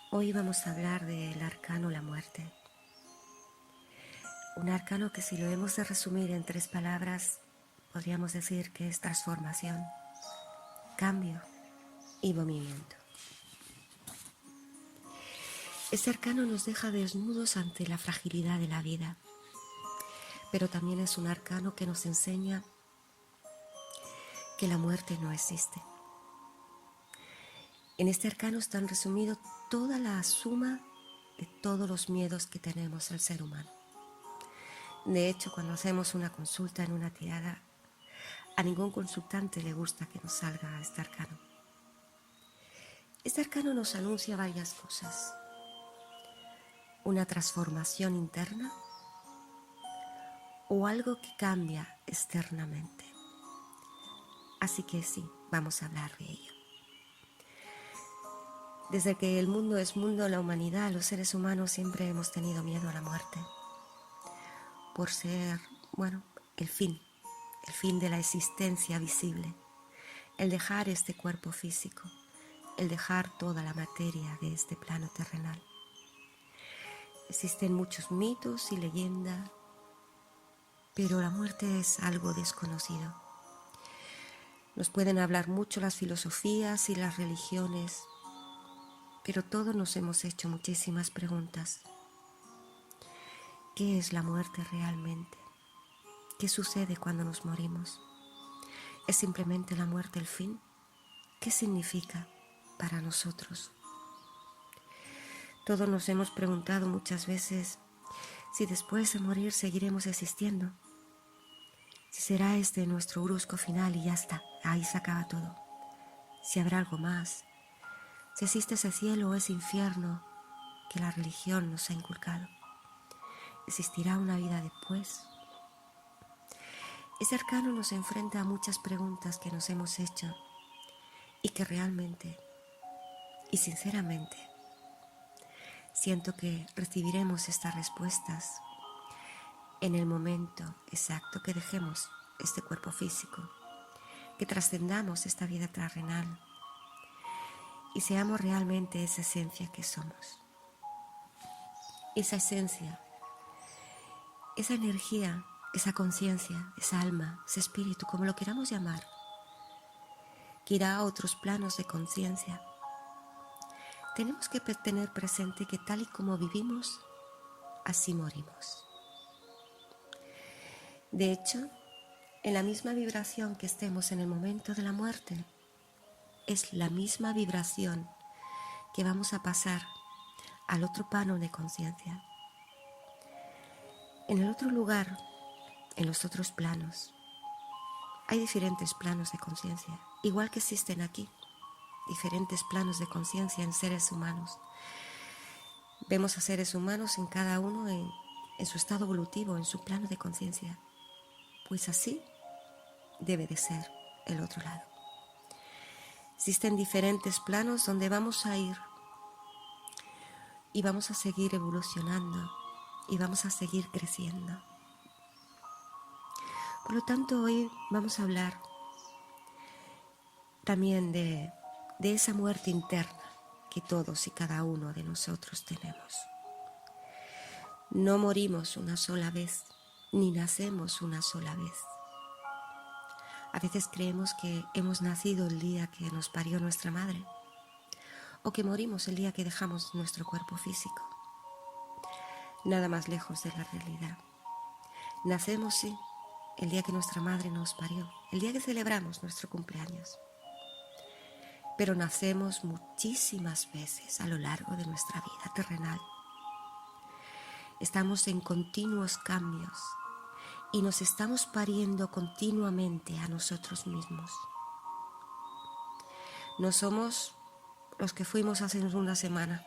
Hoy vamos a hablar del arcano la muerte. Un arcano que, si lo hemos de resumir en 3 palabras, podríamos decir que es transformación, cambio y movimiento. Este arcano nos deja desnudos ante la fragilidad de la vida, pero también es un arcano que nos enseña que la muerte no existe. En este arcano están resumidos toda la suma de todos los miedos que tenemos el ser humano. De hecho, cuando hacemos una consulta en una tirada, a ningún consultante le gusta que nos salga este arcano. Este arcano nos anuncia varias cosas. Una transformación interna o algo que cambia externamente. Así que sí, vamos a hablar de ello. Desde que el mundo es mundo, la humanidad, los seres humanos siempre hemos tenido miedo a la muerte. Por ser, el fin de la existencia visible. El dejar este cuerpo físico, el dejar toda la materia de este plano terrenal. Existen muchos mitos y leyendas, pero la muerte es algo desconocido. Nos pueden hablar mucho las filosofías y las religiones, pero todos nos hemos hecho muchísimas preguntas. ¿Qué es la muerte realmente? ¿Qué sucede cuando nos morimos? ¿Es simplemente la muerte el fin? ¿Qué significa para nosotros? Todos nos hemos preguntado muchas veces si después de morir seguiremos existiendo. Si será este nuestro brusco final y ya está, ahí se acaba todo. Si habrá algo más. Si existe ese cielo o ese infierno que la religión nos ha inculcado. ¿Existirá una vida después? Ese arcano nos enfrenta a muchas preguntas que nos hemos hecho y que realmente y sinceramente siento que recibiremos estas respuestas en el momento exacto que dejemos este cuerpo físico, que trascendamos esta vida terrenal y seamos realmente esa esencia que somos. Esa esencia, esa energía, esa conciencia, esa alma, ese espíritu, como lo queramos llamar, que irá a otros planos de conciencia. Tenemos que tener presente que tal y como vivimos, así morimos. De hecho, en la misma vibración que estemos en el momento de la muerte, es la misma vibración que vamos a pasar al otro plano de conciencia. En el otro lugar, en los otros planos, hay diferentes planos de conciencia, igual que existen aquí, diferentes planos de conciencia en seres humanos. Vemos a seres humanos en cada uno en su estado evolutivo, en su plano de conciencia. Pues así debe de ser el otro lado. Existen diferentes planos donde vamos a ir y vamos a seguir evolucionando y vamos a seguir creciendo. Por lo tanto, hoy vamos a hablar también de esa muerte interna que todos y cada uno de nosotros tenemos. No morimos una sola vez, ni nacemos una sola vez. A veces creemos que hemos nacido el día que nos parió nuestra madre, o que morimos el día que dejamos nuestro cuerpo físico. Nada más lejos de la realidad. Nacemos, sí, el día que nuestra madre nos parió, el día que celebramos nuestro cumpleaños. Pero nacemos muchísimas veces a lo largo de nuestra vida terrenal. Estamos en continuos cambios y nos estamos pariendo continuamente a nosotros mismos. No somos los que fuimos hace una semana,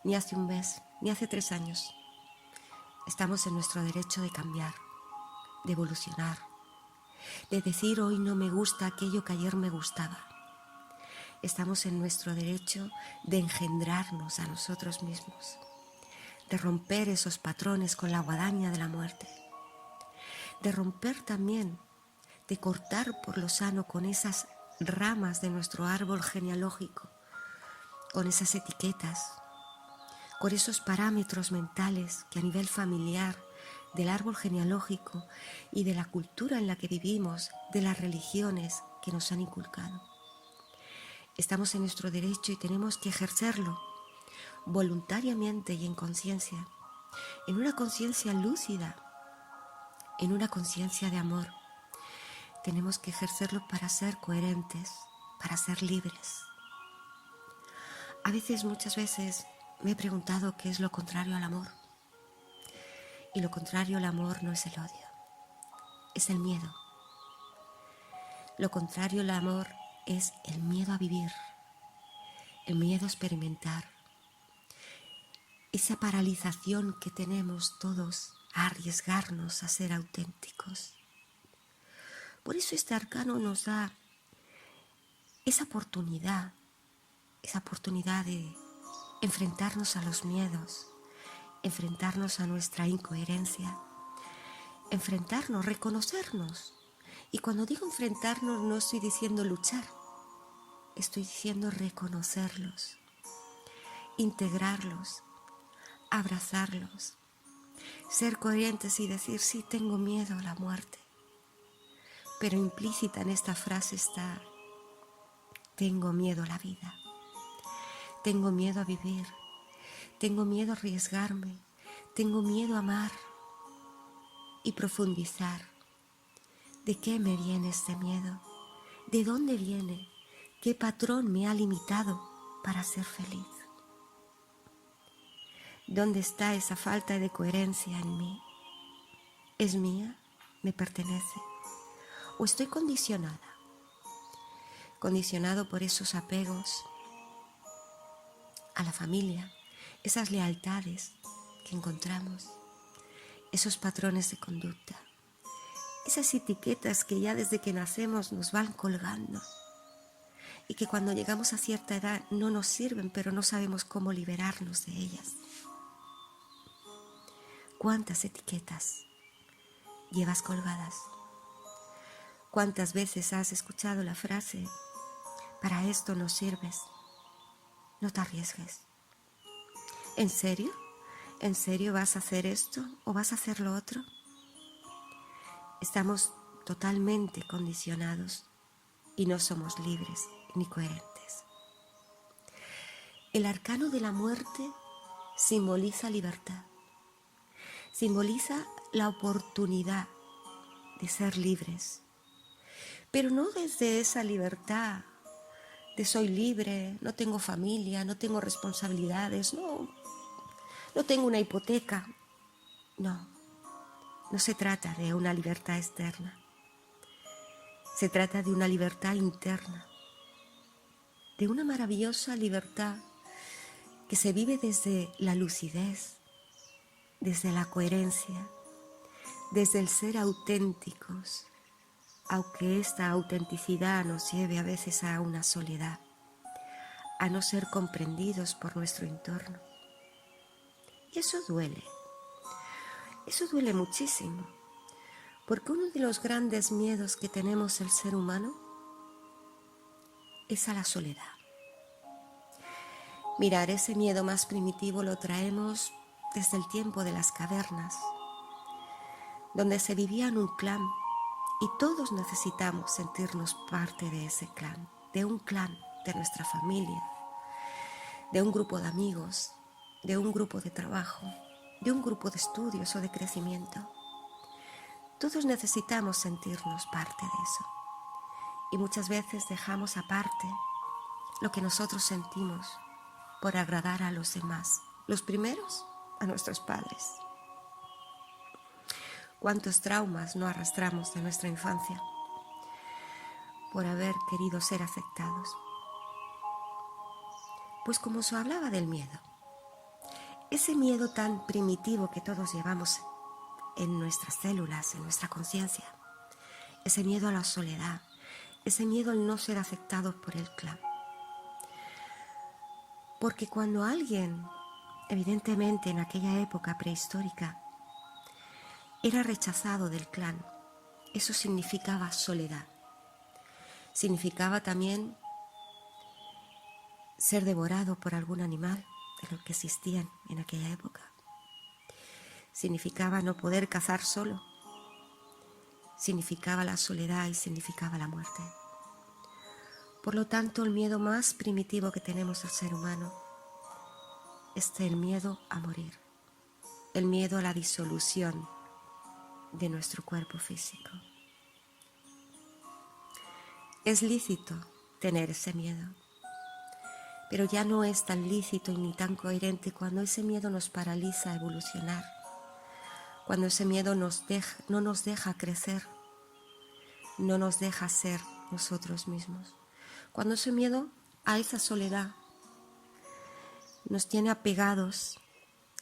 ni hace un mes, ni hace 3 años. Estamos en nuestro derecho de cambiar, de evolucionar, de decir hoy no me gusta aquello que ayer me gustaba. Estamos en nuestro derecho de engendrarnos a nosotros mismos, de romper esos patrones con la guadaña de la muerte, de romper también, de cortar por lo sano con esas ramas de nuestro árbol genealógico, con esas etiquetas, por esos parámetros mentales que a nivel familiar, del árbol genealógico y de la cultura en la que vivimos, de las religiones que nos han inculcado. Estamos en nuestro derecho y tenemos que ejercerlo voluntariamente y en conciencia, en una conciencia lúcida, en una conciencia de amor. Tenemos que ejercerlo para ser coherentes, para ser libres. A veces, muchas veces, me he preguntado qué es lo contrario al amor. Y lo contrario al amor no es el odio, es el miedo. Lo contrario al amor es el miedo a vivir, el miedo a experimentar. Esa paralización que tenemos todos a arriesgarnos a ser auténticos. Por eso este arcano nos da esa oportunidad de enfrentarnos a los miedos, enfrentarnos a nuestra incoherencia, enfrentarnos, reconocernos. Y cuando digo enfrentarnos no estoy diciendo luchar, estoy diciendo reconocerlos, integrarlos, abrazarlos, ser coherentes y decir sí, tengo miedo a la muerte. Pero implícita en esta frase está, tengo miedo a la vida, tengo miedo a vivir, tengo miedo a arriesgarme, tengo miedo a amar y profundizar. ¿De qué me viene este miedo? ¿De dónde viene? ¿Qué patrón me ha limitado para ser feliz? ¿Dónde está esa falta de coherencia en mí? ¿Es mía? ¿Me pertenece? ¿O estoy condicionada? Condicionado por esos apegos a la familia, esas lealtades que encontramos, esos patrones de conducta, esas etiquetas que ya desde que nacemos nos van colgando y que cuando llegamos a cierta edad no nos sirven, pero no sabemos cómo liberarnos de ellas. ¿Cuántas etiquetas llevas colgadas? ¿Cuántas veces has escuchado la frase, para esto no sirves, no te arriesgues? ¿En serio? ¿En serio vas a hacer esto o vas a hacer lo otro? Estamos totalmente condicionados y no somos libres ni coherentes. El arcano de la muerte simboliza libertad, simboliza la oportunidad de ser libres, pero no desde esa libertad de soy libre, no tengo familia, no tengo responsabilidades, no tengo una hipoteca. No se trata de una libertad externa, se trata de una libertad interna, de una maravillosa libertad que se vive desde la lucidez, desde la coherencia, desde el ser auténticos, aunque esta autenticidad nos lleve a veces a una soledad, a no ser comprendidos por nuestro entorno. Y eso duele muchísimo, porque uno de los grandes miedos que tenemos el ser humano es a la soledad. Mirar, ese miedo más primitivo lo traemos desde el tiempo de las cavernas, donde se vivía en un clan y todos necesitamos sentirnos parte de ese clan, de un clan, de nuestra familia, de un grupo de amigos, de un grupo de trabajo, de un grupo de estudios o de crecimiento. Todos necesitamos sentirnos parte de eso y muchas veces dejamos aparte lo que nosotros sentimos por agradar a los demás, los primeros a nuestros padres. ¿Cuántos traumas no arrastramos de nuestra infancia por haber querido ser aceptados? Pues como se hablaba del miedo, ese miedo tan primitivo que todos llevamos en nuestras células, en nuestra conciencia, ese miedo a la soledad, ese miedo al no ser aceptados por el clan. Porque cuando alguien, evidentemente en aquella época prehistórica, era rechazado del clan, eso significaba soledad. Significaba también ser devorado por algún animal, de lo que existían en aquella época. Significaba no poder cazar solo, significaba la soledad y significaba la muerte. Por lo tanto, el miedo más primitivo que tenemos el ser humano es el miedo a morir, el miedo a la disolución de nuestro cuerpo físico. Es lícito tener ese miedo, pero ya no es tan lícito ni tan coherente cuando ese miedo nos paraliza a evolucionar, cuando ese miedo no nos deja crecer, no nos deja ser nosotros mismos, cuando ese miedo a esa soledad nos tiene apegados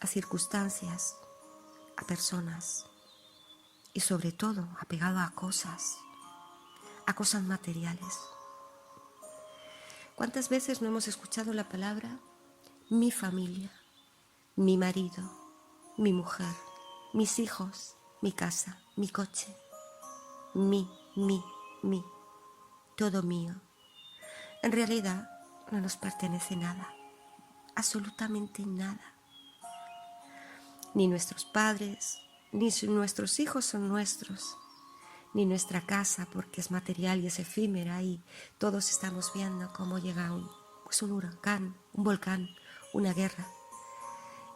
a circunstancias, a personas y sobre todo apegado a cosas materiales. ¿Cuántas veces no hemos escuchado la palabra mi familia, mi marido, mi mujer, mis hijos, mi casa, mi coche, mi, todo mío? En realidad no nos pertenece nada, absolutamente nada. Ni nuestros padres, ni nuestros hijos son nuestros, ni nuestra casa porque es material y es efímera y todos estamos viendo cómo llega un huracán, un volcán, una guerra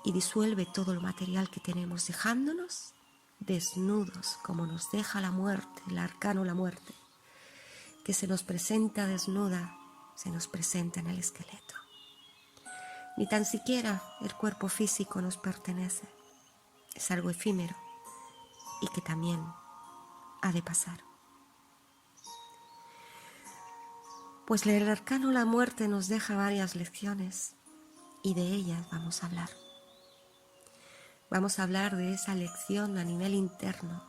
y disuelve todo lo material que tenemos, dejándonos desnudos como nos deja la muerte, el arcano la muerte, que se nos presenta desnuda, se nos presenta en el esqueleto. Ni tan siquiera el cuerpo físico nos pertenece, es algo efímero y que también ha de pasar. Pues el arcano la muerte nos deja varias lecciones y de ellas vamos a hablar. Vamos a hablar de esa lección a nivel interno,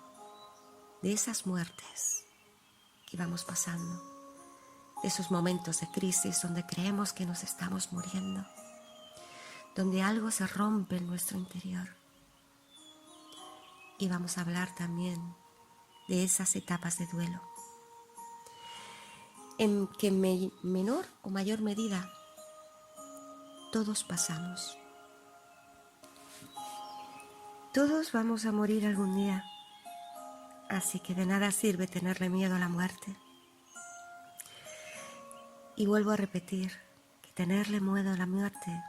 de esas muertes que vamos pasando, de esos momentos de crisis donde creemos que nos estamos muriendo, donde algo se rompe en nuestro interior. Y vamos a hablar también de esas etapas de duelo, en que en menor o mayor medida todos pasamos. Todos vamos a morir algún día, así que de nada sirve tenerle miedo a la muerte. Y vuelvo a repetir que tenerle miedo a la muerte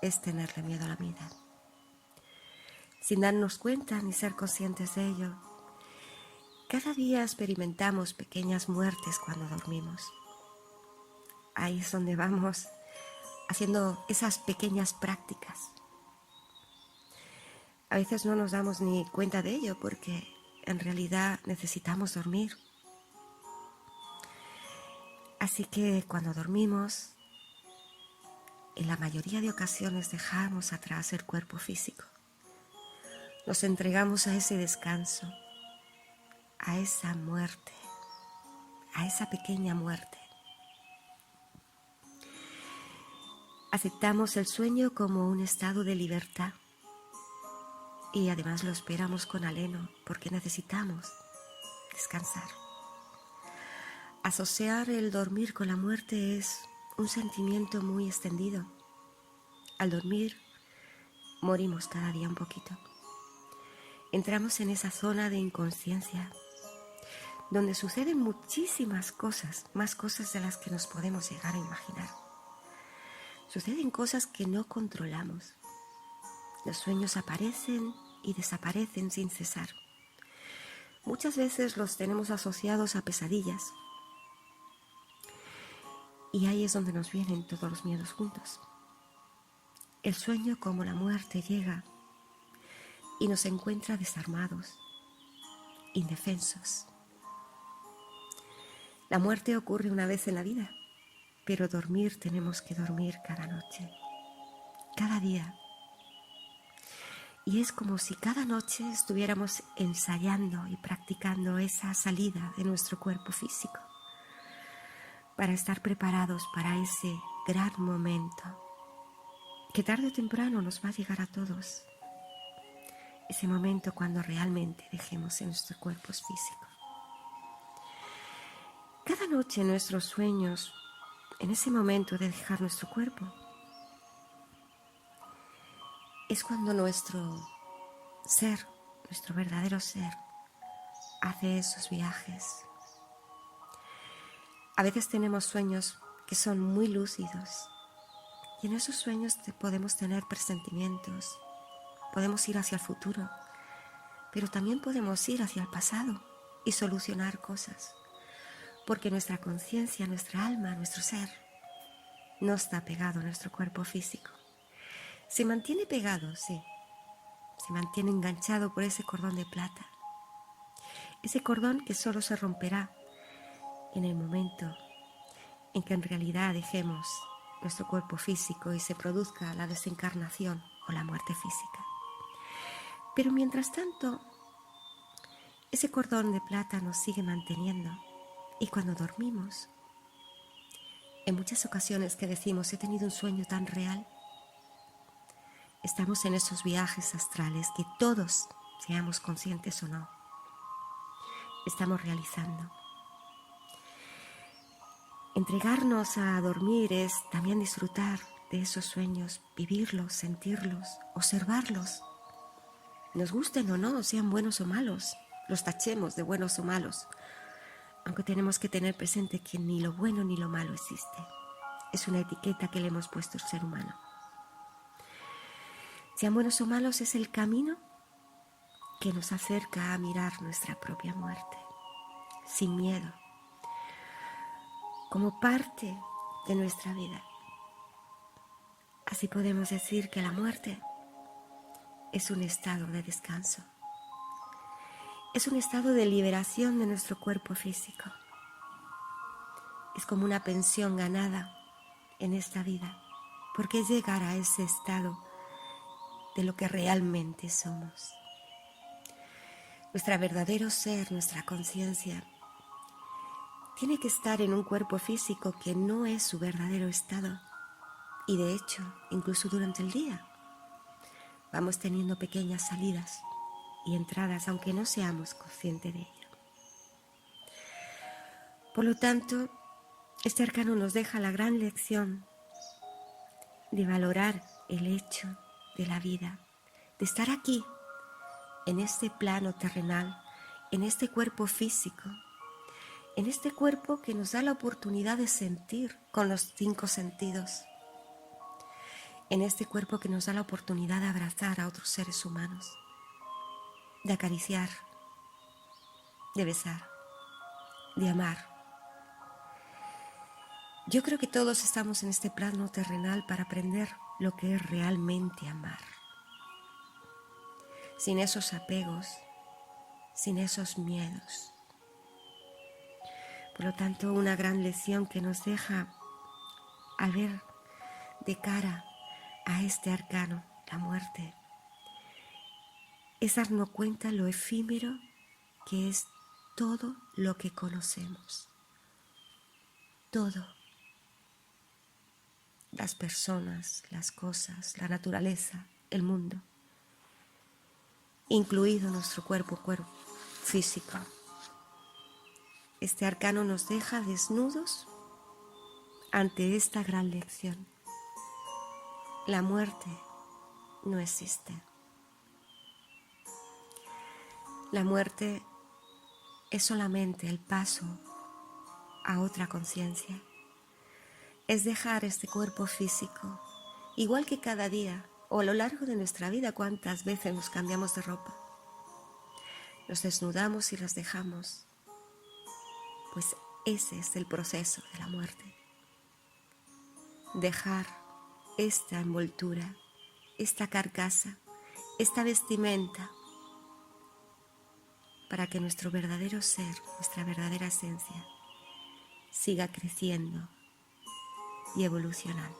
es tenerle miedo a la vida. Sin darnos cuenta ni ser conscientes de ello, cada día experimentamos pequeñas muertes cuando dormimos. Ahí es donde vamos haciendo esas pequeñas prácticas. A veces no nos damos ni cuenta de ello porque en realidad necesitamos dormir. Así que cuando dormimos, en la mayoría de ocasiones dejamos atrás el cuerpo físico. Nos entregamos a ese descanso, a esa muerte, a esa pequeña muerte. Aceptamos el sueño como un estado de libertad y además lo esperamos con anhelo porque necesitamos descansar. Asociar el dormir con la muerte es un sentimiento muy extendido. Al dormir, morimos cada día un poquito. Entramos en esa zona de inconsciencia, donde suceden muchísimas cosas, más cosas de las que nos podemos llegar a imaginar. Suceden cosas que no controlamos. Los sueños aparecen y desaparecen sin cesar. Muchas veces los tenemos asociados a pesadillas. Y ahí es donde nos vienen todos los miedos juntos. El sueño como la muerte llega y nos encuentra desarmados, indefensos. La muerte ocurre una vez en la vida, pero dormir tenemos que dormir cada noche, cada día. Y es como si cada noche estuviéramos ensayando y practicando esa salida de nuestro cuerpo físico para estar preparados para ese gran momento que tarde o temprano nos va a llegar a todos. Ese momento cuando realmente dejemos en nuestros cuerpos físicos. Cada noche en nuestros sueños, en ese momento de dejar nuestro cuerpo, es cuando nuestro ser, nuestro verdadero ser, hace esos viajes. A veces tenemos sueños que son muy lúcidos y en esos sueños podemos tener presentimientos, podemos ir hacia el futuro, pero también podemos ir hacia el pasado y solucionar cosas, porque nuestra conciencia, nuestra alma, nuestro ser, no está pegado a nuestro cuerpo físico. Se mantiene pegado, sí, se mantiene enganchado por ese cordón de plata, ese cordón que solo se romperá en el momento en que en realidad dejemos nuestro cuerpo físico y se produzca la desencarnación o la muerte física. Pero mientras tanto, ese cordón de plata nos sigue manteniendo y cuando dormimos, en muchas ocasiones que decimos he tenido un sueño tan real, estamos en esos viajes astrales que todos, seamos conscientes o no, estamos realizando. Entregarnos a dormir es también disfrutar de esos sueños, vivirlos, sentirlos, observarlos. Nos gusten o no, sean buenos o malos, los tachemos de buenos o malos, aunque tenemos que tener presente que ni lo bueno ni lo malo existe. Es una etiqueta que le hemos puesto al ser humano. Sean buenos o malos es el camino que nos acerca a mirar nuestra propia muerte, sin miedo, como parte de nuestra vida. Así podemos decir que la muerte es un estado de descanso, es un estado de liberación de nuestro cuerpo físico. Es como una pensión ganada en esta vida, porque es llegar a ese estado de lo que realmente somos. Nuestro verdadero ser, nuestra conciencia, tiene que estar en un cuerpo físico que no es su verdadero estado. Y de hecho, incluso durante el día, vamos teniendo pequeñas salidas y entradas, aunque no seamos conscientes de ello. Por lo tanto, este arcano nos deja la gran lección de valorar el hecho de la vida, de estar aquí, en este plano terrenal, en este cuerpo físico, en este cuerpo que nos da la oportunidad de sentir con los 5 sentidos, en este cuerpo que nos da la oportunidad de abrazar a otros seres humanos, de acariciar, de besar, de amar. Yo creo que todos estamos en este plano terrenal para aprender lo que es realmente amar, sin esos apegos, sin esos miedos. Por lo tanto, una gran lección que nos deja al ver de cara a este arcano, la muerte, es darnos cuenta lo efímero que es todo lo que conocemos. Todo. Las personas, las cosas, la naturaleza, el mundo, incluido nuestro cuerpo físico. Este arcano nos deja desnudos ante esta gran lección. La muerte no existe. La muerte es solamente el paso a otra conciencia. Es dejar este cuerpo físico, igual que cada día o a lo largo de nuestra vida, cuántas veces nos cambiamos de ropa. Nos desnudamos y las dejamos. Pues ese es el proceso de la muerte. Dejar esta envoltura, esta carcasa, esta vestimenta, para que nuestro verdadero ser, nuestra verdadera esencia, siga creciendo y evolucionando.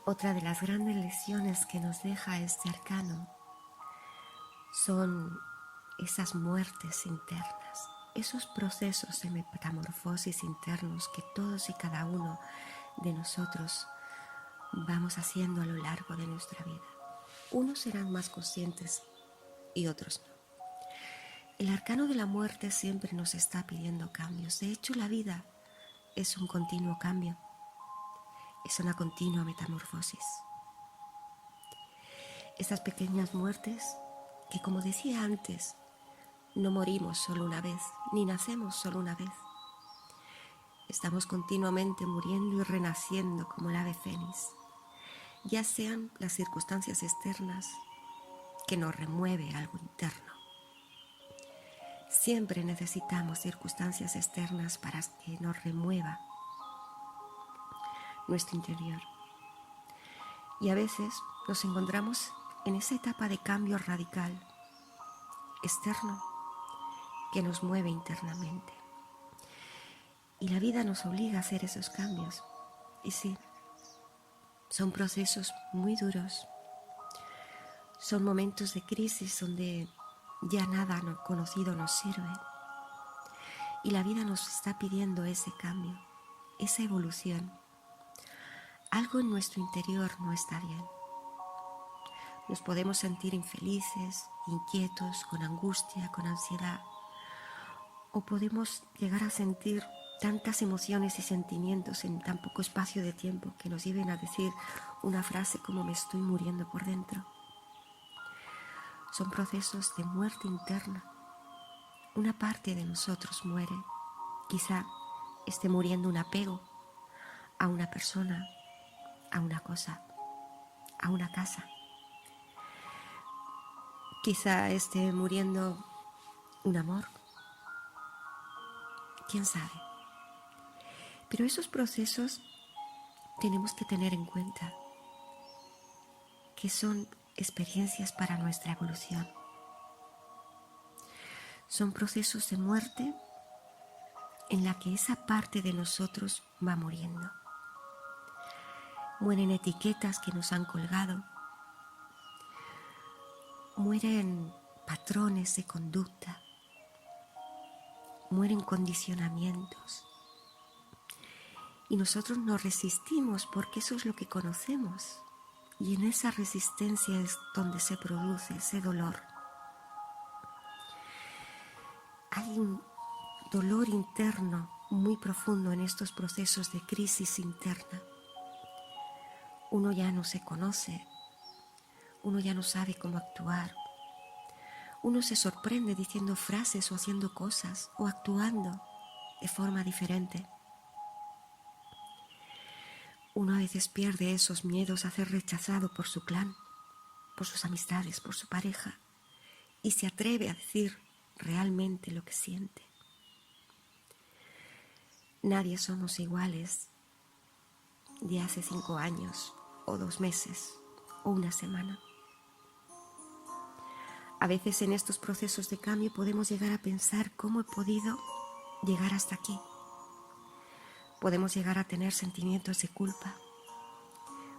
Otra de las grandes lecciones que nos deja este arcano son esas muertes internas, esos procesos de metamorfosis internos que todos y cada uno de nosotros vamos haciendo a lo largo de nuestra vida. Unos serán más conscientes y otros no. El arcano de la muerte siempre nos está pidiendo cambios. De hecho, la vida es un continuo cambio, es una continua metamorfosis. Esas pequeñas muertes que, como decía antes, no morimos solo una vez, ni nacemos solo una vez. Estamos continuamente muriendo y renaciendo como el ave fénix, ya sean las circunstancias externas que nos remueve algo interno. Siempre necesitamos circunstancias externas para que nos remueva nuestro interior. Y a veces nos encontramos en esa etapa de cambio radical, externo, que nos mueve internamente. Y la vida nos obliga a hacer esos cambios. Y sí, son procesos muy duros. Son momentos de crisis donde ya nada conocido nos sirve. Y la vida nos está pidiendo ese cambio, esa evolución. Algo en nuestro interior no está bien. Nos podemos sentir infelices, inquietos, con angustia, con ansiedad. O podemos llegar a sentir tantas emociones y sentimientos en tan poco espacio de tiempo que nos lleven a decir una frase como me estoy muriendo por dentro. Son procesos de muerte interna. Una parte de nosotros muere. Quizá esté muriendo un apego a una persona, a una cosa, a una casa. Quizá esté muriendo un amor. ¿Quién sabe? Pero esos procesos tenemos que tener en cuenta que son experiencias para nuestra evolución. Son procesos de muerte en la que esa parte de nosotros va muriendo. Mueren etiquetas que nos han colgado, mueren patrones de conducta, mueren condicionamientos. Y nosotros nos resistimos porque eso es lo que conocemos. Y en esa resistencia es donde se produce ese dolor. Hay un dolor interno muy profundo en estos procesos de crisis interna. Uno ya no se conoce, uno ya no sabe cómo actuar. Uno se sorprende diciendo frases o haciendo cosas o actuando de forma diferente. Uno a veces pierde esos miedos a ser rechazado por su clan, por sus amistades, por su pareja, y se atreve a decir realmente lo que siente. Nadie somos iguales de hace 5 años, o 2 meses, o una semana. A veces en estos procesos de cambio podemos llegar a pensar cómo he podido llegar hasta aquí. Podemos llegar a tener sentimientos de culpa.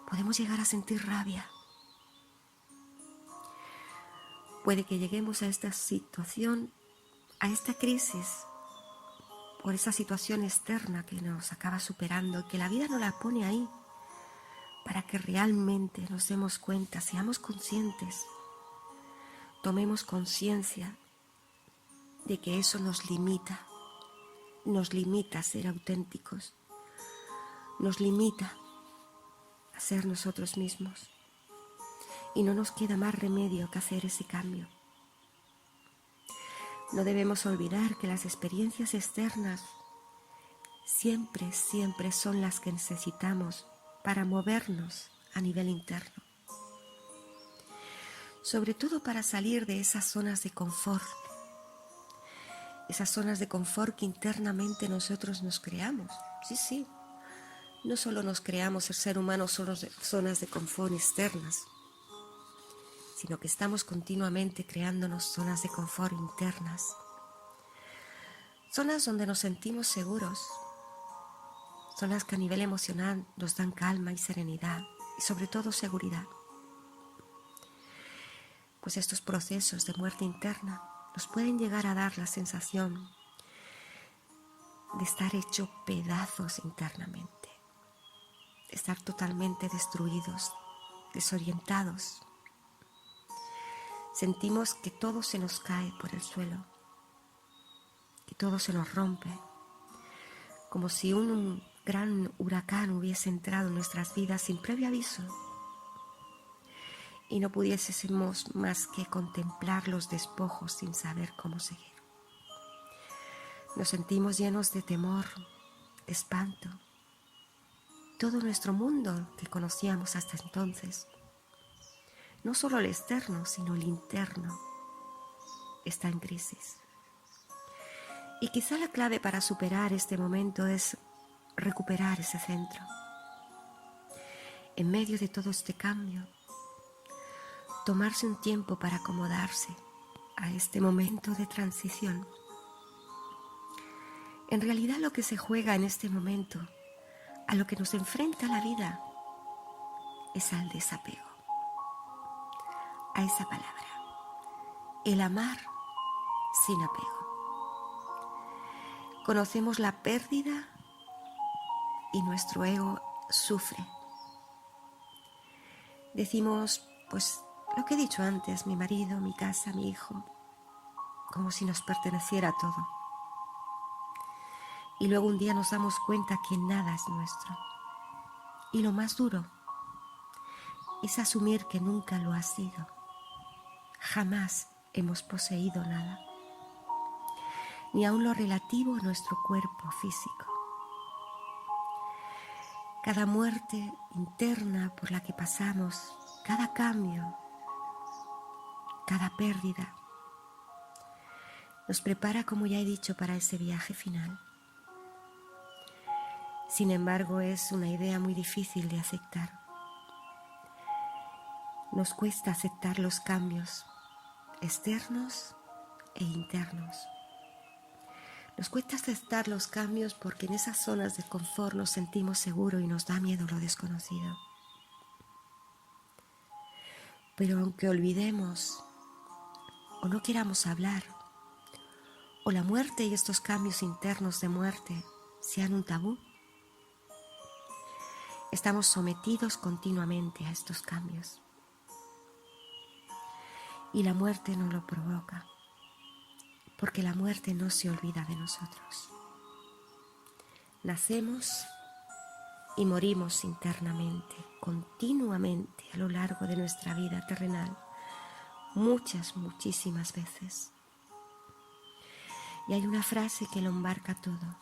Podemos llegar a sentir rabia. Puede que lleguemos a esta situación, a esta crisis, por esa situación externa que nos acaba superando, que la vida nos la pone ahí, para que realmente nos demos cuenta, seamos conscientes, tomemos conciencia de que eso nos limita a ser auténticos, nos limita a ser nosotros mismos. Y no nos queda más remedio que hacer ese cambio. No debemos olvidar que las experiencias externas siempre son las que necesitamos para movernos a nivel interno. Sobre todo para salir de esas zonas de confort. Esas zonas de confort que internamente nosotros nos creamos. Sí. No solo nos creamos el ser humano solo zonas de confort externas, sino que estamos continuamente creándonos zonas de confort internas. Zonas donde nos sentimos seguros, zonas que a nivel emocional nos dan calma y serenidad y sobre todo seguridad. Pues estos procesos de muerte interna nos pueden llegar a dar la sensación de estar hecho pedazos internamente, de estar totalmente destruidos, desorientados. Sentimos que todo se nos cae por el suelo, que todo se nos rompe, como si un gran huracán hubiese entrado en nuestras vidas sin previo aviso y no pudiésemos más que contemplar los despojos sin saber cómo seguir. Nos sentimos llenos de temor, de espanto. Todo nuestro mundo que conocíamos hasta entonces, no solo el externo, sino el interno, está en crisis. Y quizá la clave para superar este momento es recuperar ese centro. En medio de todo este cambio, tomarse un tiempo para acomodarse a este momento de transición. En realidad lo que se juega en este momento, a lo que nos enfrenta la vida, es al desapego, a esa palabra, el amar sin apego. Conocemos la pérdida y nuestro ego sufre. Decimos, pues, lo que he dicho antes, mi marido, mi casa, mi hijo, como si nos perteneciera todo. Y luego un día nos damos cuenta que nada es nuestro. Y lo más duro es asumir que nunca lo ha sido. Jamás hemos poseído nada, ni aun lo relativo a nuestro cuerpo físico. Cada muerte interna por la que pasamos, cada cambio, cada pérdida, nos prepara, como ya he dicho, para ese viaje final. Sin embargo, es una idea muy difícil de aceptar. Nos cuesta aceptar los cambios externos e internos. Nos cuesta aceptar los cambios porque en esas zonas de confort nos sentimos seguros y nos da miedo lo desconocido. Pero aunque olvidemos o no queramos hablar, o la muerte y estos cambios internos de muerte sean un tabú, estamos sometidos continuamente a estos cambios. Y la muerte no lo provoca, porque la muerte no se olvida de nosotros. Nacemos y morimos internamente, continuamente a lo largo de nuestra vida terrenal, muchísimas veces. Y hay una frase que lo embarca todo.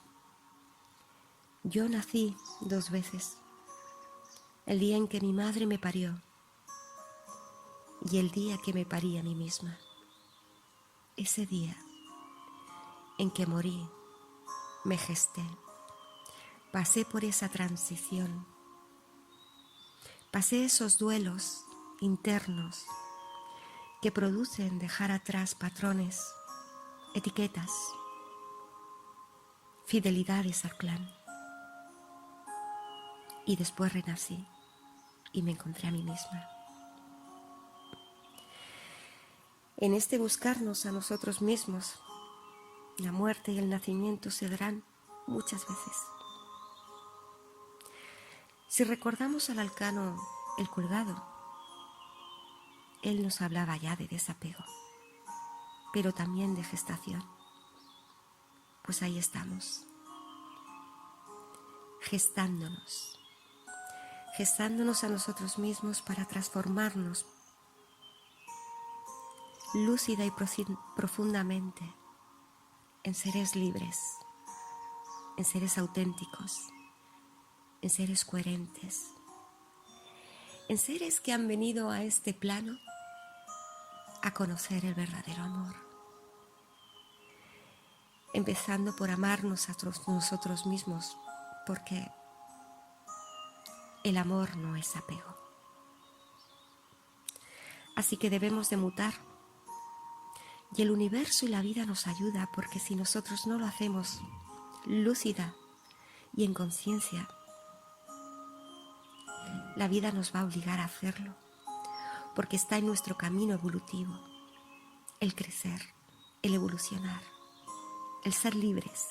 Yo nací 2 veces, el día en que mi madre me parió y el día que me parí a mí misma. Ese día en que morí, me gesté, pasé por esa transición, pasé esos duelos internos que producen dejar atrás patrones, etiquetas, fidelidades al clan. Y después renací y me encontré a mí misma. En este buscarnos a nosotros mismos, la muerte y el nacimiento se darán muchas veces. Si recordamos al Alcano el Colgado, él nos hablaba ya de desapego, pero también de gestación. Pues ahí estamos, gestándonos a nosotros mismos para transformarnos lúcida y profundamente en seres libres, en seres auténticos, en seres coherentes, en seres que han venido a este plano a conocer el verdadero amor, empezando por amarnos a nosotros mismos, porque el amor no es apego. Así que debemos de mutar, y el universo y la vida nos ayuda, porque si nosotros no lo hacemos lúcida y en conciencia, la vida nos va a obligar a hacerlo, porque está en nuestro camino evolutivo, el crecer, el evolucionar, el ser libres.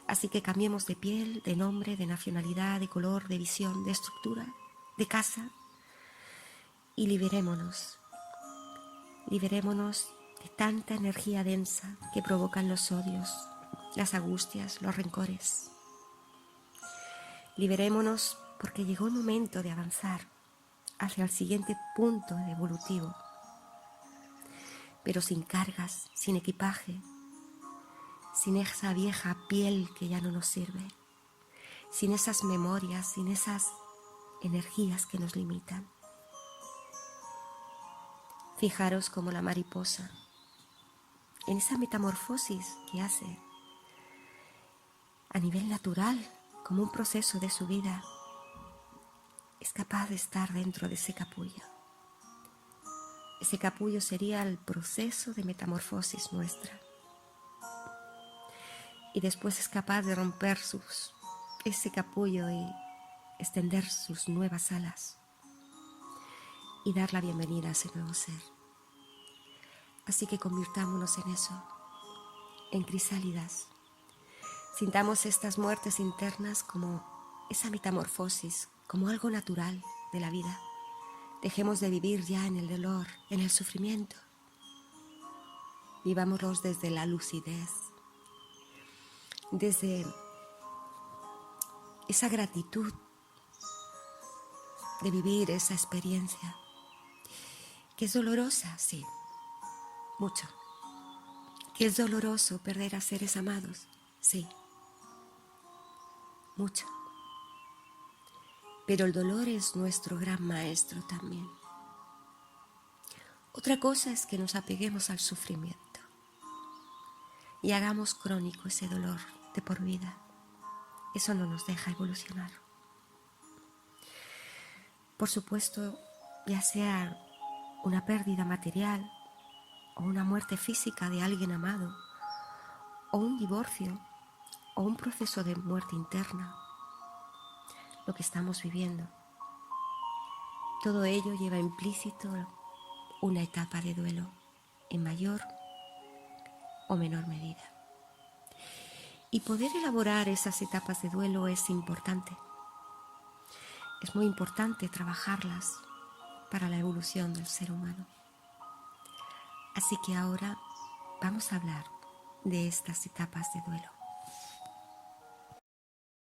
Así que cambiemos de piel, de nombre, de nacionalidad, de color, de visión, de estructura, de casa, y liberémonos de tanta energía densa que provocan los odios, las angustias, los rencores. Liberémonos porque llegó el momento de avanzar hacia el siguiente punto evolutivo, pero sin cargas, sin equipaje, sin esa vieja piel que ya no nos sirve, sin esas memorias, sin esas energías que nos limitan. Fijaros como la mariposa, en esa metamorfosis que hace a nivel natural, como un proceso de su vida, es capaz de estar dentro de ese capullo. Ese capullo sería el proceso de metamorfosis nuestra. Y después es capaz de romper ese capullo y extender sus nuevas alas y dar la bienvenida a ese nuevo ser. Así que convirtámonos en eso, en crisálidas. Sintamos estas muertes internas como esa metamorfosis, como algo natural de la vida. Dejemos de vivir ya en el dolor, en el sufrimiento. Vivámoslos desde la lucidez, desde esa gratitud de vivir esa experiencia, que es dolorosa, sí, mucho. Que es doloroso perder a seres amados, sí, mucho. Pero el dolor es nuestro gran maestro también. Otra cosa es que nos apeguemos al sufrimiento y hagamos crónico ese dolor de por vida. Eso no nos deja evolucionar. Por supuesto, ya sea una pérdida material o una muerte física de alguien amado, o un divorcio, o un proceso de muerte interna, lo que estamos viviendo, todo ello lleva implícito una etapa de duelo en mayor o menor medida. Y poder elaborar esas etapas de duelo es importante. Es muy importante trabajarlas para la evolución del ser humano. Así que ahora vamos a hablar de estas etapas de duelo.